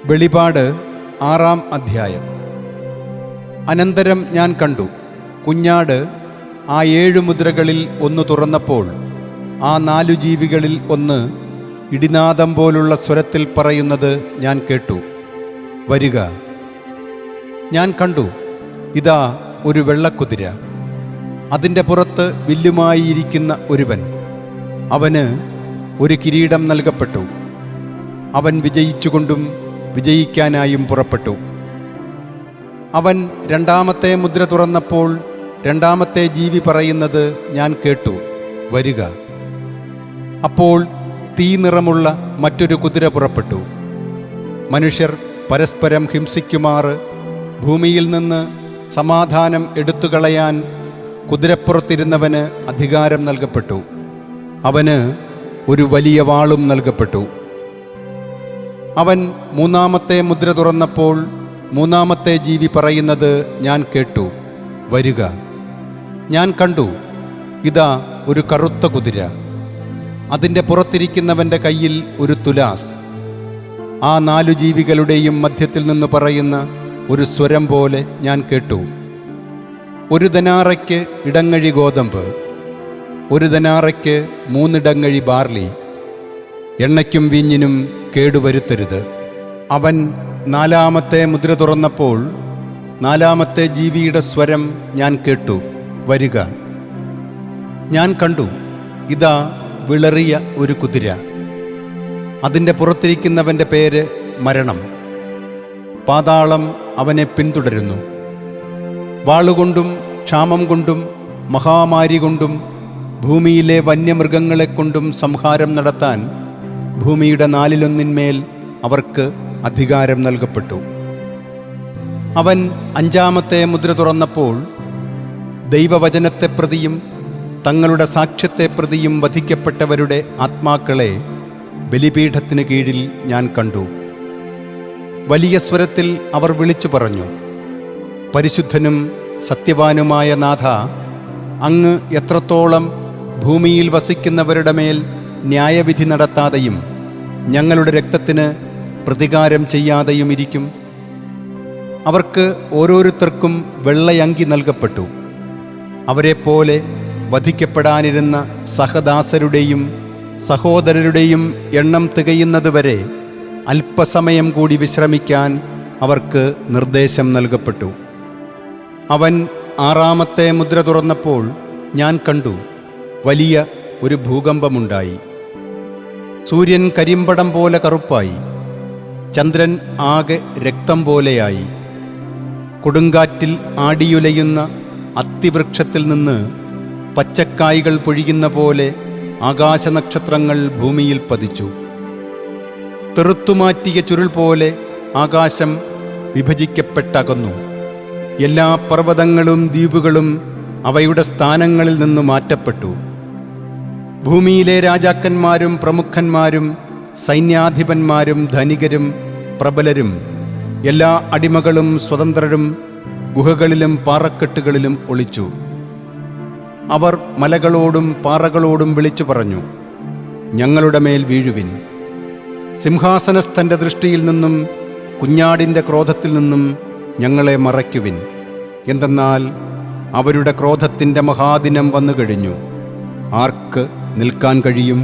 വെളിപാട് 6-ാം അധ്യായം. അനന്തരം ഞാൻ കണ്ടു, കുഞ്ഞാട് ആ 7 മുദ്രകളിൽ ഒന്ന് തുറന്നപ്പോൾ ആ 4 ജീവികളിൽ ഒന്ന് ഇടിനാദം പോലുള്ള സ്വരത്തിൽ പറയുന്നത് ഞാൻ കേട്ടു, വരിക. ഞാൻ കണ്ടു, ഇതാ ഒരു വെള്ളക്കുതിര, അതിൻ്റെ പുറത്ത് വില്ലുമായിരിക്കുന്ന ഒരുവൻ. അവന് ഒരു കിരീടം നൽകപ്പെട്ടു. അവൻ വിജയിച്ചുകൊണ്ടും വിജയിക്കാനായും പുറപ്പെട്ടു. അവൻ 2-ാമത്തെ മുദ്ര തുറന്നപ്പോൾ 2-ാമത്തെ ജീവി പറയുന്നത് ഞാൻ കേട്ടു, വരിക. അപ്പോൾ തീ നിറമുള്ള മറ്റൊരു കുതിര പുറപ്പെട്ടു. മനുഷ്യർ പരസ്പരം ഹിംസിക്കുമാറ് ഭൂമിയിൽ നിന്ന് സമാധാനം എടുത്തുകളയാൻ കുതിരപ്പുറത്തിരുന്നവന് അധികാരം നൽകപ്പെട്ടു. അവന് ഒരു വലിയ വാളും നൽകപ്പെട്ടു. അവൻ 3-ാമത്തെ മുദ്ര തുറന്നപ്പോൾ 3-ാമത്തെ ജീവി പറയുന്നത് ഞാൻ കേട്ടു, വരിക. ഞാൻ കണ്ടു, ഇതാ ഒരു കറുത്ത കുതിര, അതിൻ്റെ പുറത്തിരിക്കുന്നവൻ്റെ കയ്യിൽ ഒരു തുലാസ്. ആ 4 ജീവികളുടെയും മധ്യത്തിൽ നിന്ന് പറയുന്ന ഒരു സ്വരം പോലെ ഞാൻ കേട്ടു, 1 ദനാറയ്ക്ക് ഇടങ്ങഴി ഗോതമ്പ്, 1 ദനാറയ്ക്ക് 3 ഇടങ്ങഴി ബാർലി, എണ്ണയ്ക്കും വീഞ്ഞിനും കേടുവരുത്തരുത്. അവൻ 4-ാമത്തെ മുദ്ര തുറന്നപ്പോൾ 4-ാമത്തെ ജീവിയുടെ സ്വരം ഞാൻ കേട്ടു, വരിക. ഞാൻ കണ്ടു, ഇതാ വിളറിയ ഒരു കുതിര, അതിൻ്റെ പുറത്തിരിക്കുന്നവൻ്റെ പേര് മരണം. പാതാളം അവനെ പിന്തുടരുന്നു. വാളുകൊണ്ടും ക്ഷാമം കൊണ്ടും മഹാമാരി കൊണ്ടും ഭൂമിയിലെ വന്യമൃഗങ്ങളെക്കൊണ്ടും സംഹാരം നടത്താൻ ഭൂമിയുടെ 4-1 അവർക്ക് അധികാരം നൽകപ്പെട്ടു. അവൻ 5-ാമത്തെ മുദ്ര തുറന്നപ്പോൾ ദൈവവചനത്തെ പ്രതിയും തങ്ങളുടെ സാക്ഷ്യത്തെ പ്രതിയും വധിക്കപ്പെട്ടവരുടെ ആത്മാക്കളെ ബലിപീഠത്തിന് കീഴിൽ ഞാൻ കണ്ടു. വലിയ സ്വരത്തിൽ അവർ വിളിച്ചു പറഞ്ഞു, പരിശുദ്ധനും സത്യവാനുമായ നാഥ, അങ്ങ് എത്രത്തോളം ഭൂമിയിൽ വസിക്കുന്നവരുടെ മേൽ ന്യായവിധി നടത്താതെയും ഞങ്ങളുടെ രക്തത്തിന് പ്രതികാരം ചെയ്യാതെയും ഇരിക്കും? അവർക്ക് ഓരോരുത്തർക്കും വെള്ളയങ്കി നൽകപ്പെട്ടു. അവരെപ്പോലെ വധിക്കപ്പെടാനിരുന്ന സഹദാസരുടെയും സഹോദരരുടെയും എണ്ണം തികയുന്നതുവരെ അല്പസമയം കൂടി വിശ്രമിക്കാൻ അവർക്ക് നിർദ്ദേശം നൽകപ്പെട്ടു. അവൻ 6-ാമത്തെ മുദ്ര തുറന്നപ്പോൾ ഞാൻ കണ്ടു, വലിയ ഒരു ഭൂകമ്പമുണ്ടായി. സൂര്യൻ കരിമ്പടം പോലെ കറുപ്പായി, ചന്ദ്രൻ ആകെ രക്തം പോലെയായി. കൊടുങ്കാറ്റിൽ ആടിയുലയുന്ന അത്തിവൃക്ഷത്തിൽ നിന്ന് പച്ചക്കായ്കൾ പൊഴിയുന്ന പോലെ ആകാശനക്ഷത്രങ്ങൾ ഭൂമിയിൽ പതിച്ചു. തെറുത്തുമാറ്റിയ ചുരുൾ പോലെ ആകാശം വിഭജിക്കപ്പെട്ടകന്നു. എല്ലാ പർവ്വതങ്ങളും ദ്വീപുകളും അവയുടെ സ്ഥാനങ്ങളിൽ നിന്ന് മാറ്റപ്പെട്ടു. ഭൂമിയിലെ രാജാക്കന്മാരും പ്രമുഖന്മാരും സൈന്യാധിപന്മാരും ധനികരും പ്രബലരും എല്ലാ അടിമകളും സ്വതന്ത്രരും ഗുഹകളിലും പാറക്കെട്ടുകളിലും ഒളിച്ചു. അവർ മലകളോടും പാറകളോടും വിളിച്ചു പറഞ്ഞു, ഞങ്ങളുടെ മേൽ വീഴുവിൻ. സിംഹാസനസ്ഥൻ്റെ ദൃഷ്ടിയിൽ നിന്നും കുഞ്ഞാടിൻ്റെ ക്രോധത്തിൽ നിന്നും ഞങ്ങളെ മറയ്ക്കുവിൻ. എന്തെന്നാൽ അവരുടെ ക്രോധത്തിൻ്റെ മഹാദിനം വന്നു കഴിഞ്ഞു. ആർക്ക് നിൽക്കാൻ കഴിയും?